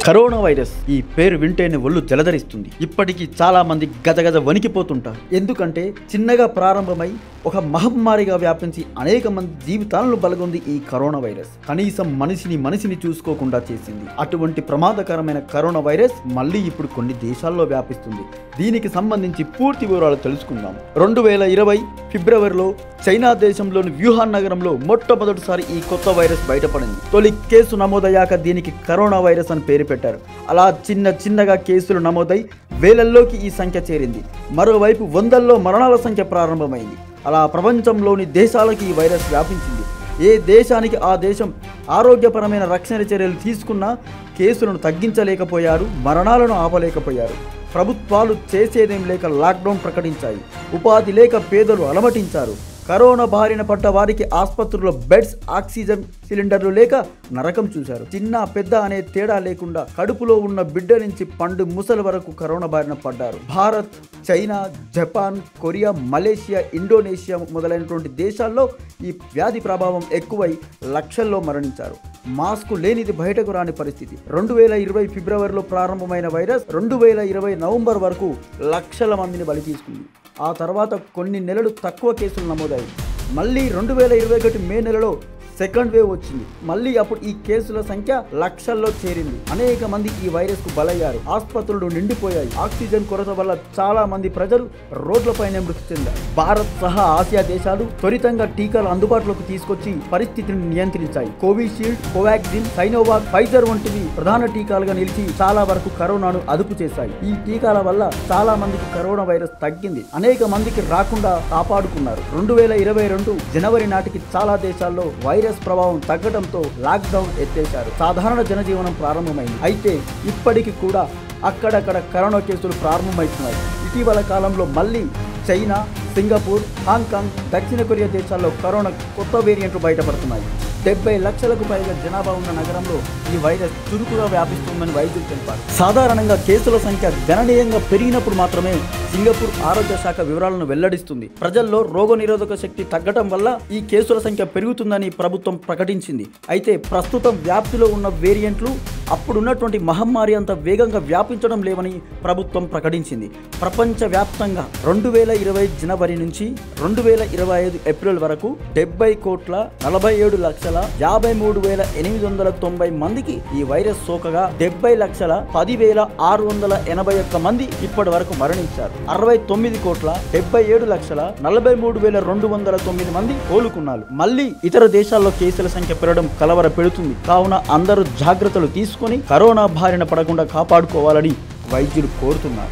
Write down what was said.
Corona virus ఈ పేరు వింటేనే ఒళ్ళు జలధరిస్తుంది. ఇప్పటికీ చాలా మంది గజగజ వణికిపోతుంటారు. ఎందుకంటే చిన్నగా ప్రారంభమై ఒక మహమ్మారిగా వ్యాపించి అనేక మంది జీవితాలను బలగొంది ఈ కరోనా వైరస్. కనీసం మనిషిని చూసుకోకుండా చేసింది. అటువంటి ప్రమాదకరమైన కరోనా వైరస్ మళ్ళీ ఇప్పుడు కొన్ని దేశాల్లో వ్యాపిస్తుంది. దీనికి సంబంధించి పూర్తి వివరాలు తెలుసుకుందాం. 2020 ఫిబ్రవరిలో చైనా దేశంలోని వ్యూహాన్ నగరంలో మొట్టమొదటిసారి ఈ కొత్త వైరస్ బయటపడింది. తొలి కేసు నమోదయ్యాక దీనికి కరోనా వైరస్ అని పేరు పెట్టారు. అలా చిన్నగా కేసులు నమోదై వేలల్లోకి ఈ సంఖ్య చేరింది. మరోవైపు వందల్లో మరణాల సంఖ్య ప్రారంభమైంది. అలా ప్రపంచంలోని దేశాలకి ఈ వైరస్ వ్యాపించింది. ఏ దేశానికి ఆ దేశం ఆరోగ్యపరమైన రక్షణ చర్యలు తీసుకున్నా కేసులను తగ్గించలేకపోయారు, మరణాలను ఆపలేకపోయారు. ప్రభుత్వాలు చేసేదేం లేక లాక్డౌన్ ప్రకటించాయి. ఉపాధి లేక పేదలు అలమటించారు. కరోనా బారిన పడ్డ వారికి ఆసుపత్రుల్లో బెడ్స్, ఆక్సిజన్ సిలిండర్లు లేక నరకం చూశారు. చిన్న పెద్ద అనే తేడా లేకుండా కడుపులో ఉన్న బిడ్డ నుంచి పండు ముసలి వరకు కరోనా బారిన పడ్డారు. Bharat, China, Japan, Korea, Malaysia, Indonesia మొదలైనటువంటి దేశాల్లో ఈ వ్యాధి ప్రభావం ఎక్కువై లక్షల్లో మరణించారు. మాస్క్ లేనిది బయటకు రాని పరిస్థితి. 2020 ఫిబ్రవరిలో ప్రారంభమైన వైరస్ 2020 నవంబర్ వరకు లక్షల మందిని బలి తీసుకుంది. ఆ తర్వాత కొన్ని నెలలు తక్కువ కేసులు నమోదాయి. మళ్ళీ 2021 మే నెలలో సెకండ్ వేవ్ వచ్చింది. మళ్ళీ అప్పుడు ఈ కేసుల సంఖ్య లక్షల్లో చేరింది. అనేక మంది ఈ వైరస్ కు బలయ్యారు. ఆసుపత్రులు నిండిపోయాయి. ఆక్సిజన్ కొరత వల్ల చాలా మంది ప్రజలు రోడ్లపైనే మృతి చెందారు. భారత్ సహా ఆసియా దేశాలు త్వరితంగా టీకాలు అందుబాటులోకి తీసుకొచ్చి పరిస్థితిని నియంత్రించాయి. కోవిషీల్డ్, కోవాక్సిన్, సైనోవాక్, ఫైజర్ వంటివి ప్రధాన టీకాలుగా నిలిచి చాలా వరకు కరోనాను అదుపు చేశాయి. ఈ టీకాల వల్ల చాలా మందికి కరోనా వైరస్ తగ్గింది. అనేక మందికి రాకుండా కాపాడుకున్నారు. 2022 జనవరి నాటికి చాలా దేశాల్లో వైరస్ ప్రభావం తగ్గడంతో లాక్డౌన్ ఎత్తేశారు. సాధారణ జనజీవనం ప్రారంభమైంది. అయితే ఇప్పటికీ కూడా అక్కడక్కడ కరోనా కేసులు ప్రారంభమవుతున్నాయి. ఇటీవల కాలంలో మళ్ళీ చైనా, సింగపూర్, హాంకాంగ్, దక్షిణ కొరియా దేశాల్లో కరోనా కొత్త వేరియంట్లు బయటపడుతున్నాయి. 70 లక్షలకు పైగా జనాభా ఉన్న నగరంలో ఈ వైరస్ చురుకుగా వ్యాపిస్తుందని వైద్యులు తెలిపారు. సాధారణంగా కేసుల సంఖ్య గణనీయంగా పెరిగినప్పుడు మాత్రమే సింగపూర్ ఆరోగ్య శాఖ వివరాలను వెల్లడిస్తుంది. ప్రజల్లో రోగనిరోధక శక్తి తగ్గడం వల్ల ఈ కేసుల సంఖ్య పెరుగుతుందని ప్రభుత్వం ప్రకటించింది. అయితే ప్రస్తుతం వ్యాప్తిలో ఉన్న వేరియంట్లు అప్పుడున్నటువంటి మహమ్మారి అంత వేగంగా వ్యాపించడం లేవని ప్రభుత్వం ప్రకటించింది. ప్రపంచవ్యాప్తంగా 2020 జనవరి నుంచి 2025 ఏప్రిల్ వరకు 70,47,53,890 మందికి ఈ వైరస్ సోకగా 70,10,681 మంది ఇప్పటి వరకు మరణించారు. 69,77,43,209 మంది కోలుకున్నారు. మళ్ళీ ఇతర దేశాల్లో కేసుల సంఖ్య పెరగడం కలవర పెడుతుంది. కావున అందరూ జాగ్రత్తలు తీసుకొని కరోనా బారిన పడకుండా కాపాడుకోవాలని వైద్యులు కోరుతున్నారు.